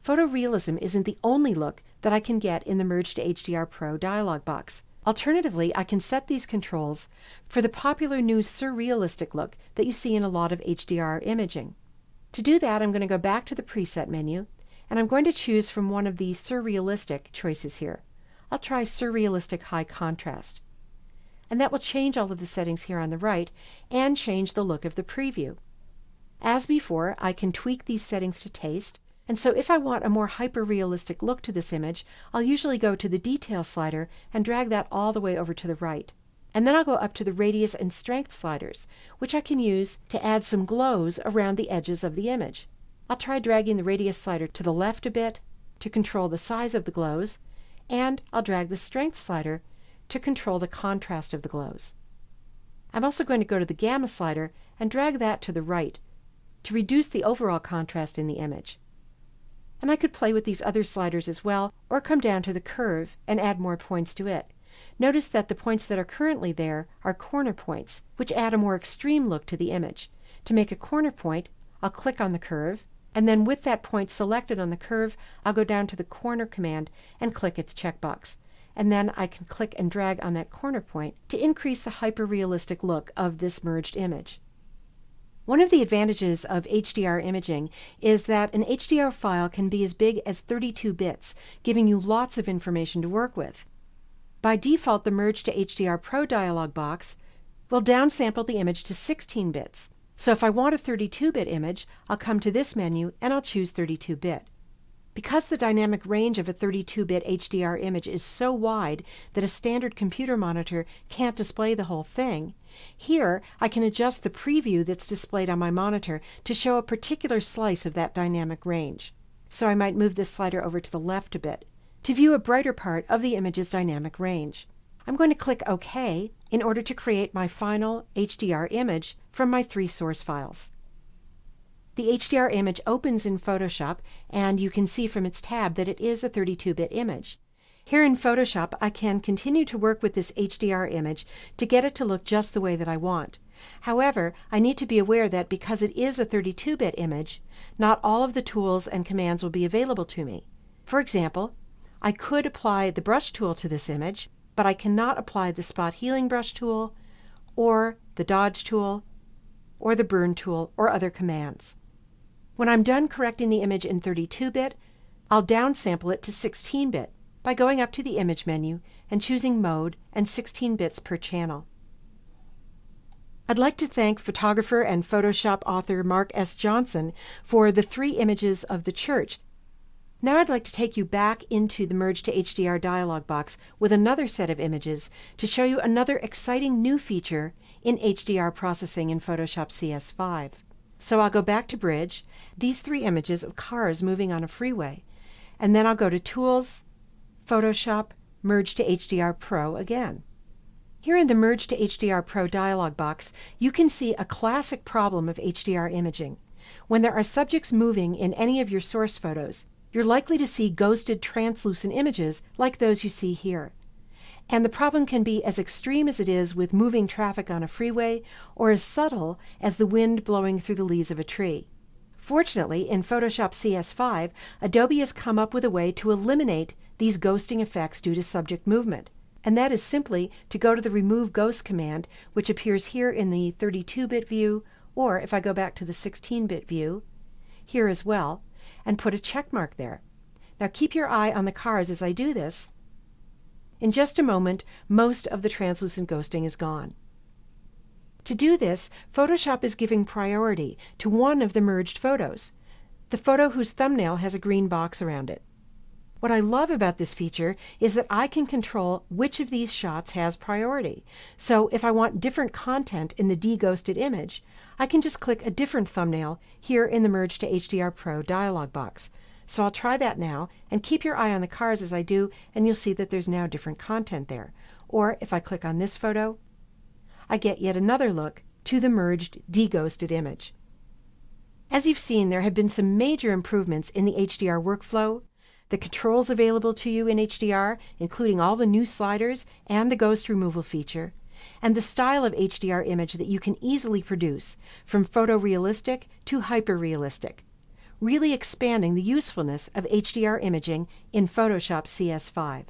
Photorealism isn't the only look that I can get in the Merge to HDR Pro dialog box. Alternatively, I can set these controls for the popular new surrealistic look that you see in a lot of HDR imaging. To do that, I'm going to go back to the preset menu, and I'm going to choose from one of the surrealistic choices here. I'll try Surrealistic High Contrast. And that will change all of the settings here on the right and change the look of the preview. As before, I can tweak these settings to taste, and so if I want a more hyper-realistic look to this image, I'll usually go to the Detail slider and drag that all the way over to the right. And then I'll go up to the Radius and Strength sliders, which I can use to add some glows around the edges of the image. I'll try dragging the Radius slider to the left a bit to control the size of the glows, and I'll drag the Strength slider to control the contrast of the glows. I'm also going to go to the Gamma slider and drag that to the right to reduce the overall contrast in the image. And I could play with these other sliders as well, or come down to the curve and add more points to it. Notice that the points that are currently there are corner points, which add a more extreme look to the image. To make a corner point, I'll click on the curve, and then with that point selected on the curve, I'll go down to the corner command and click its checkbox. And then I can click and drag on that corner point to increase the hyper-realistic look of this merged image. One of the advantages of HDR imaging is that an HDR file can be as big as 32 bits, giving you lots of information to work with. By default, the Merge to HDR Pro dialog box will downsample the image to 16 bits. So if I want a 32-bit image, I'll come to this menu and I'll choose 32-bit. Because the dynamic range of a 32-bit HDR image is so wide that a standard computer monitor can't display the whole thing, here I can adjust the preview that's displayed on my monitor to show a particular slice of that dynamic range. So I might move this slider over to the left a bit to view a brighter part of the image's dynamic range. I'm going to click OK in order to create my final HDR image from my 3 source files. The HDR image opens in Photoshop, and you can see from its tab that it is a 32-bit image. Here in Photoshop, I can continue to work with this HDR image to get it to look just the way that I want. However, I need to be aware that because it is a 32-bit image, not all of the tools and commands will be available to me. For example, I could apply the brush tool to this image, but I cannot apply the spot healing brush tool, or the dodge tool, or the burn tool, or other commands. When I'm done correcting the image in 32-bit, I'll downsample it to 16-bit by going up to the Image menu and choosing Mode and 16 bits per channel. I'd like to thank photographer and Photoshop author Mark S. Johnson for the 3 images of the church. Now I'd like to take you back into the Merge to HDR dialog box with another set of images to show you another exciting new feature in HDR processing in Photoshop CS5. So I'll go back to Bridge, these 3 images of cars moving on a freeway, and then I'll go to Tools, Photoshop, Merge to HDR Pro again. Here in the Merge to HDR Pro dialog box, you can see a classic problem of HDR imaging. When there are subjects moving in any of your source photos, you're likely to see ghosted translucent images like those you see here. And the problem can be as extreme as it is with moving traffic on a freeway, or as subtle as the wind blowing through the leaves of a tree. Fortunately, in Photoshop CS5, Adobe has come up with a way to eliminate these ghosting effects due to subject movement. And that is simply to go to the Remove Ghost command, which appears here in the 32-bit view, or if I go back to the 16-bit view, here as well, and put a check mark there. Now keep your eye on the cars as I do this. In just a moment, most of the translucent ghosting is gone. To do this, Photoshop is giving priority to one of the merged photos, the photo whose thumbnail has a green box around it. What I love about this feature is that I can control which of these shots has priority. So if I want different content in the de-ghosted image, I can just click a different thumbnail here in the Merge to HDR Pro dialog box. So I'll try that now, and keep your eye on the cars as I do, and you'll see that there's now different content there. Or if I click on this photo, I get yet another look to the merged de-ghosted image. As you've seen, there have been some major improvements in the HDR workflow. The controls available to you in HDR, including all the new sliders and the ghost removal feature, and the style of HDR image that you can easily produce, from photorealistic to hyperrealistic. really expanding the usefulness of HDR imaging in Photoshop CS5.